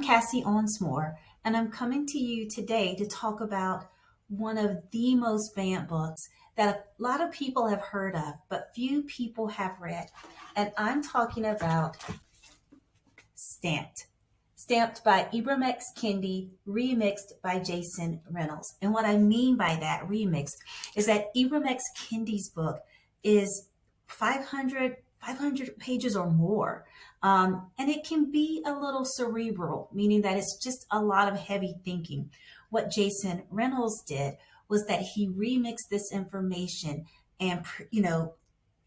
I'm Cassie Owens Moore, and I'm coming to you today to talk about one of the most banned books that a lot of people have heard of, but few people have read. And I'm talking about Stamped. Stamped by Ibram X. Kendi, remixed by Jason Reynolds. And what I mean by that remix is that Ibram X. Kendi's book is 500 pages or more. And it can be a little cerebral, meaning that it's just a lot of heavy thinking. What Jason Reynolds did was that he remixed this information and,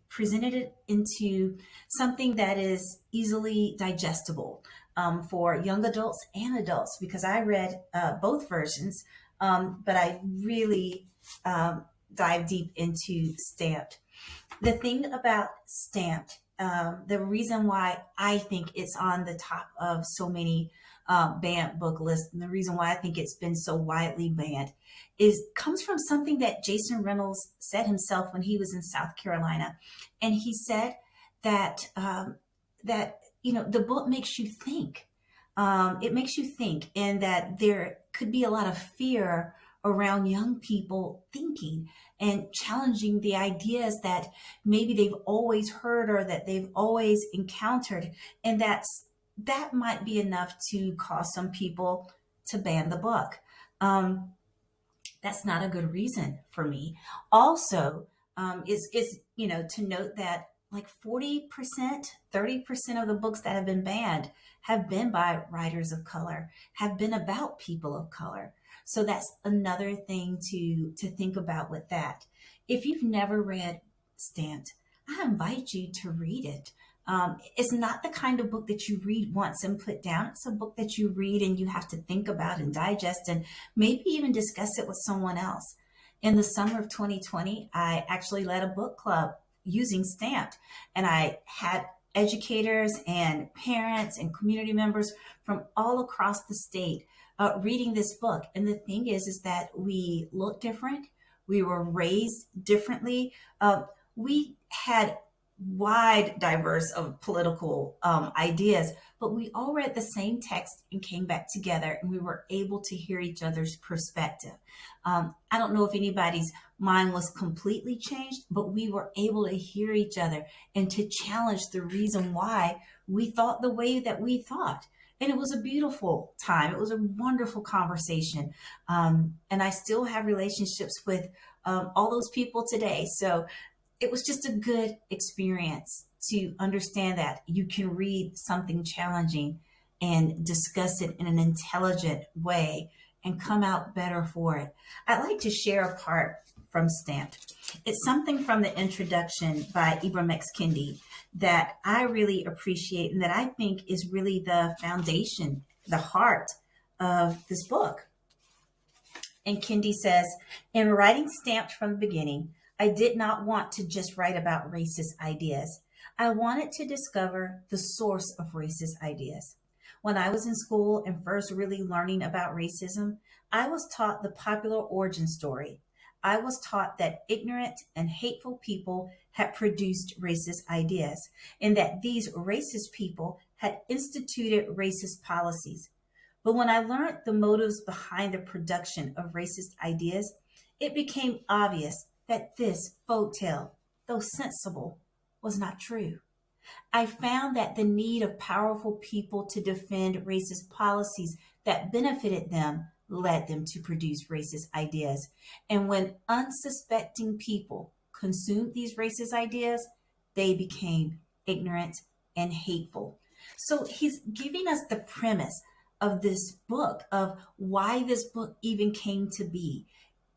presented it into something that is easily digestible for young adults and adults, because I read both versions, but I really dive deep into Stamped. The thing about Stamped, the reason why I think it's on the top of so many banned book lists, and the reason why I think it's been so widely banned, comes from something that Jason Reynolds said himself when he was in South Carolina, and he said that the book makes you think. It makes you think, and that there could be a lot of fear around young people thinking and challenging the ideas that maybe they've always heard or that they've always encountered, and that might be enough to cause some people to ban the book. That's not a good reason for me. Also, is to note that like 40%, 30% of the books that have been banned have been by writers of color, have been about people of color. So that's another thing to think about with that. If you've never read Stamped, I invite you to read it. It's not the kind of book that you read once and put down. It's a book that you read and you have to think about and digest and maybe even discuss it with someone else. In the summer of 2020, I actually led a book club using Stamped, and I had educators and parents and community members from all across the state reading this book. And the thing is that we look different. We were raised differently. We had wide diverse of political ideas, but we all read the same text and came back together, and we were able to hear each other's perspective. I don't know if anybody's mind was completely changed, but we were able to hear each other and to challenge the reason why we thought the way that we thought. And it was a beautiful time. It was a wonderful conversation. And I still have relationships with all those people today. So it was just a good experience to understand that you can read something challenging and discuss it in an intelligent way and come out better for it. I'd like to share a part from Stamped. It's something from the introduction by Ibram X. Kendi that I really appreciate and that I think is really the foundation, the heart of this book. And Kendi says, in writing Stamped from the beginning, I did not want to just write about racist ideas. I wanted to discover the source of racist ideas. When I was in school and first really learning about racism, I was taught the popular origin story. I was taught that ignorant and hateful people had produced racist ideas, and that these racist people had instituted racist policies. But when I learned the motives behind the production of racist ideas, it became obvious that this folktale, though sensible, was not true. I found that the need of powerful people to defend racist policies that benefited them led them to produce racist ideas. And when unsuspecting people consumed these racist ideas, they became ignorant and hateful. So he's giving us the premise of this book, of why this book even came to be.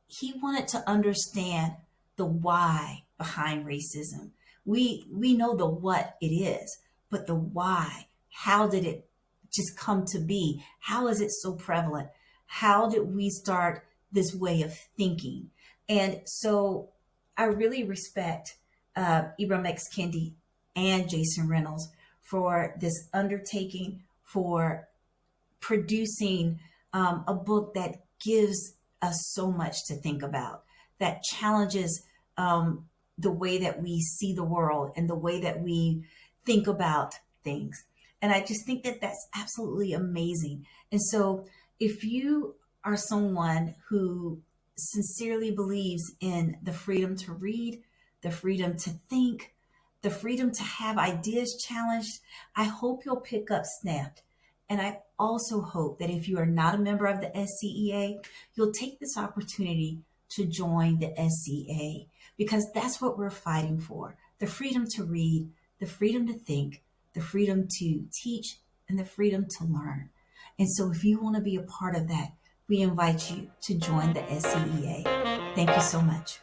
He wanted to understand the why behind racism. We know the what it is, but the why, how did it just come to be? How is it so prevalent? How did we start this way of thinking? And so I really respect Ibram X. Kendi and Jason Reynolds for this undertaking, for producing a book that gives us so much to think about, that challenges the way that we see the world and the way that we think about things. And I just think that that's absolutely amazing. And so if you are someone who sincerely believes in the freedom to read, the freedom to think, the freedom to have ideas challenged, I hope you'll pick up Snapped. And I also hope that if you are not a member of the SCEA, you'll take this opportunity to join the SCEA, because that's what we're fighting for: the freedom to read, the freedom to think, the freedom to teach, and the freedom to learn. And so if you want to be a part of that, we invite you to join the SCEA. Thank you so much.